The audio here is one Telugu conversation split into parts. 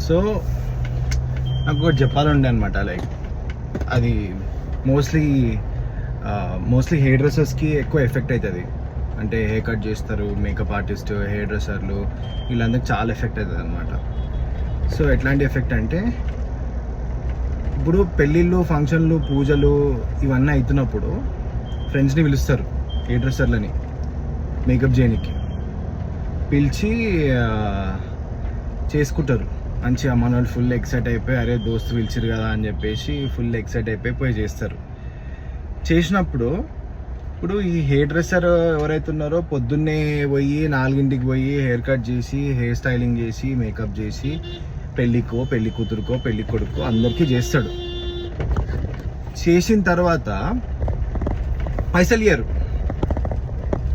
సో నాకు ఒకటి చెప్పాలండి అనమాట. లైక్ అది మోస్ట్లీ హెయిర్ డ్రెస్సర్స్కి ఎక్కువ ఎఫెక్ట్ అవుతుంది. అంటే హెయిర్ కట్ చేస్తారు, మేకప్ ఆర్టిస్ట్, హెయిర్ డ్రెస్సర్లు, వీళ్ళందరికీ చాలా ఎఫెక్ట్ అవుతుంది అనమాట. సో ఎట్లాంటి ఎఫెక్ట్ అంటే, ఇప్పుడు పెళ్ళిళ్ళు, ఫంక్షన్లు, పూజలు ఇవన్నీ అవుతున్నప్పుడు ఫ్రెండ్స్ని పిలుస్తారు హెయిర్ డ్రెస్సర్లని మేకప్ చేయడానికి. పిలిచి చేసుకుంటారు మంచిగా. మన వాళ్ళు ఫుల్ ఎక్సైట్ అయిపోయి, అరే దోస్తు పిలిచిరు కదా అని చెప్పేసి ఫుల్ ఎక్సైట్ అయిపోయి పోయి చేస్తారు. చేసినప్పుడు ఇప్పుడు ఈ హెయిర్ డ్రెస్సర్ ఎవరైతే ఉన్నారో పొద్దున్నే పోయి 4 పోయి హెయిర్ కట్ చేసి, హెయిర్ స్టైలింగ్ చేసి, మేకప్ చేసి, పెళ్ళికో, పెళ్లి కూతురుకో, పెళ్లి కొడుకో అందరికీ చేస్తాడు. చేసిన తర్వాత పైసలు ఇయ్యరు.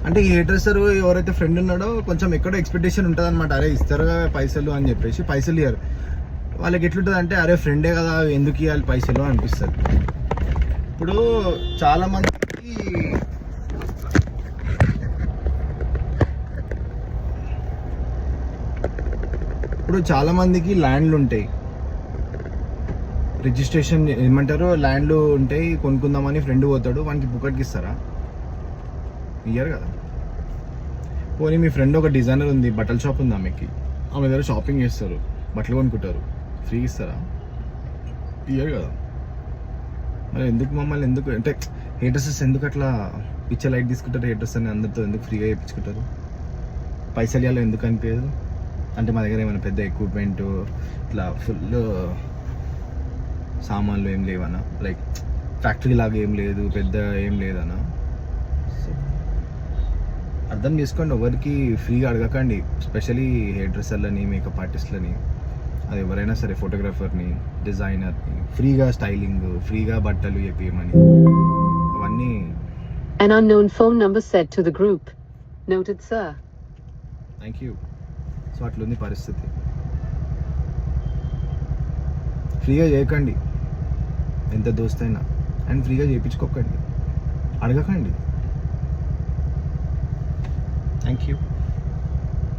అంటే ఈ హెయిర్ డ్రెస్సర్ ఎవరైతే ఫ్రెండ్ ఉన్నాడో కొంచెం ఎక్కడో ఎక్స్పెక్టేషన్ ఉంటుంది అనమాట, అరే ఇస్తారు కదా పైసలు అని చెప్పేసి పైసలు ఇయ్యరు. వాళ్ళకి ఎట్లుంటుంది అంటే, అరే ఫ్రెండే కదా ఎందుకు ఇవ్వాలి పైసలు అనిపిస్తుంది. ఇప్పుడు చాలా మందికి ల్యాండ్లు ఉంటాయి, రిజిస్ట్రేషన్ ఏమంటారు, ల్యాండ్లు ఉంటాయి, కొనుక్కుందామని ఫ్రెండ్ పోతాడు, వానికి బుక్కట్కి ఇస్తారా? ఇయ్యరు కదా. పోనీ మీ ఫ్రెండ్ ఒక డిజైనర్ ఉంది, బట్టల షాప్ ఉంది, ఆమె దగ్గర షాపింగ్ చేస్తారు, బట్టలు కొనుక్కుంటారు, ఫ్రీ ఇస్తారా? ఇయ్యరు కదా. మరి మమ్మల్ని ఎందుకు అంటే హెయిర్ డ్రెస్సెస్ ఎందుకు అట్లా పిచ్చర్ లైట్ తీసుకుంటారు? హెయిర్ డ్రెస్ అని అందరితో ఎందుకు ఫ్రీగా చేయించుకుంటారు? పైసలు ఇవ్వాలి ఎందుకు అనిపించదు? అంటే మా దగ్గర ఏమైనా పెద్ద ఎక్విప్మెంట్ ఇట్లా ఫుల్ సామాన్లు ఏం లేవనా? లైక్ ఫ్యాక్టరీ లాగా ఏం లేదు, పెద్ద ఏం లేదనా? సో అర్థం చేసుకోండి, ఎవరికి ఫ్రీగా అడగకండి, ఎస్పెషలీ హెయిర్ డ్రెస్సర్లని, మేకప్ ఆర్టిస్ట్లని, అది ఎవరైనా సరే, ఫోటోగ్రాఫర్ని, డిజైనర్ని, ఫ్రీగా స్టైలింగ్, ఫ్రీగా బట్టలు చెప్పమని అవన్నీ. An unknown phone number said to the group. Noted, sir. Thank you. So అట్లుంది పరిస్థితి. ఫ్రీగా చేయకండి ఎంత దోస్తైనా, అండ్ ఫ్రీగా చేయించుకోకండి, అడగకండి. Thank you.